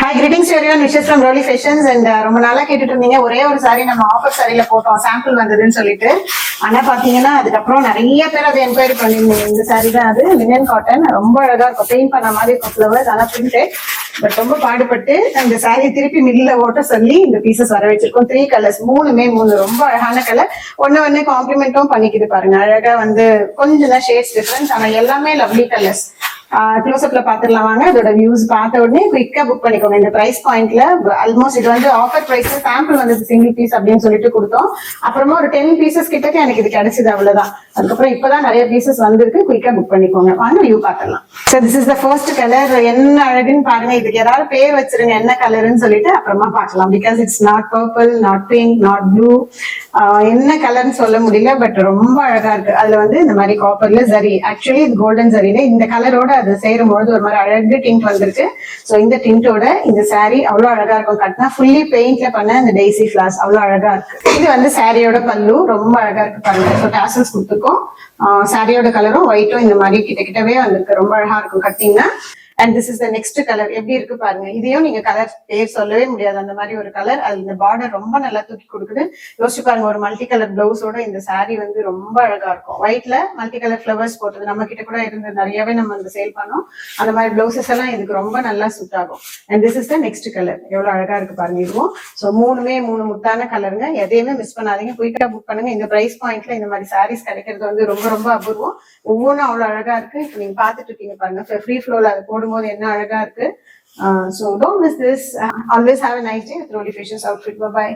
Hi, greetings to everyone. Wishes from Rolly Fashions and ரொம்ப நாளா கேட்டுட்டு இருந்தீங்க ஒரே ஒரு சாரி நம்ம ஆஃபர் சாரியில போட்டோம் சாம்பிள் வந்ததுன்னு சொல்லிட்டு. ஆனா பாத்தீங்கன்னா அதுக்கப்புறம் நிறைய பேர் அதை என்கொயரி பண்ணிருந்தீங்க. இந்த சாரி தான் அது லினன் காட்டன், ரொம்ப அழகா இருக்கும், பெயிண்ட் பண்ண மாதிரி இருக்கும் ஃபிளவர்ஸ், ஆனா பிரிண்டட். பட் ரொம்ப பாடுபட்டு அந்த சாரி திருப்பி மில்ல ஓட்ட சொல்லி இந்த பீசஸ் வர வச்சிருக்கோம். 3 கலர்ஸ், மூணுமே ரொம்ப அழகான கலர். ஒன்னு காம்ப்ளிமெண்ட்டும் பண்ணிக்கிது பாருங்க. அழகா கொஞ்சம் தான் ஷேட்ஸ் டிஃபரன்ஸ், ஆனா எல்லாமே லவ்லி கலர்ஸ். க்ளோஸ்அப்ல பாத்துடலாம் வாங்க. அதோட வியூஸ் பார்த்த உடனே குயிக்கா புக் பண்ணிக்கோங்க. இந்த பிரைஸ் பாயிண்ட்ல ஆல்மோஸ்ட் இது offer price, sample single piece அப்படின்னு சொல்லிட்டு கொடுத்தோம். அப்புறமா ஒரு 10 பீசஸ் கிட்டக்கு எனக்கு இது கிடைச்சது, அவ்வளவுதான். அதுக்கப்புறம் இப்பதான் நிறைய பீசஸ் வந்திருக்கு, குயிக்கா புக் பண்ணிக்கோங்க. வாங்க வியூ பார்க்கலாம். So this is the first colour. என்ன அழகுன்னு பாருங்க. இதுக்கு ஏதாவது பேர் வச்சிருங்க என்ன கலர்னு சொல்லிட்டு அப்புறமா பார்க்கலாம். Because it's not purple, not pink, not blue, என்ன கலர்னு சொல்ல முடியல. பட் ரொம்ப அழகா இருக்கு. அதுல இந்த மாதிரி காப்பர்ல ஜரி, ஆக்சுவலி இது கோல்டன் ஜரியில இந்த கலரோட அது சேரும் பொழுது ஒரு மாதிரி அழகு டிண்ட் வந்திருக்கு. சோ இந்த டிண்டோட இந்த சாரி அவ்வளவு அழகா இருக்கும். கட்டினா ஃபுல்லி பெயிண்ட்ல பண்ண இந்த டெய்சி ஃபிளார்ஸ் அவ்வளவு அழகா இருக்கு. இது சாரியோட பல்லு ரொம்ப அழகா இருக்கு பாருங்க. ஸோ டாசல்ஸ் கொடுத்துருக்கோம். சாரியோட கலரும் ஒயிட்டும் இந்த மாதிரி கிட்டவே வந்திருக்கு. ரொம்ப அழகா இருக்கும் கட்டிங்கன்னா. And this is the next colour. எப்படி இருக்கு பாருங்க. இதையும் நீங்க கலர் பேர் சொல்லவே முடியாது, அந்த மாதிரி ஒரு கலர். அது இந்த பார்டர் ரொம்ப நல்லா தூக்கி கொடுக்குது. யோசிச்சு பாருங்க, ஒரு மல்டி கலர் பிளவுஸோட இந்த சாரி ரொம்ப அழகா இருக்கும். ஒயிட்ல மல்டி கலர் ஃபிளவர்ஸ் போட்டது நம்ம கிட்ட கூட இருந்து நிறையவே நம்ம சேல் பண்ணோம். அந்த மாதிரி பிளவுசஸ் எல்லாம் இதுக்கு ரொம்ப நல்லா சூட் ஆகும். And this is the next colour. எவ்வளவு அழகா இருக்கு பாருங்க. இதுவும் ஸோ மூணுமே 3 முத்தான கலருங்க. எதையுமே மிஸ் பண்ணாதீங்க, குயிக்கா புக் பண்ணுங்க. இந்த பிரைஸ் பாயிண்ட்ல இந்த மாதிரி சாரீஸ் கிடைக்கிறது ரொம்ப ரொம்ப அபூர்வம். ஒவ்வொன்றும் அவ்வளவு அழகா இருக்கு. இப்ப நீங்க பாத்துட்டு இருக்கீங்க பாருங்க, ஃப்ரீ ஃப்ளோல அது போடும்போது என்ன அழகா இருக்கு. So don't miss this. Always have a nice day with Rolly Fashions outfit. Bye bye.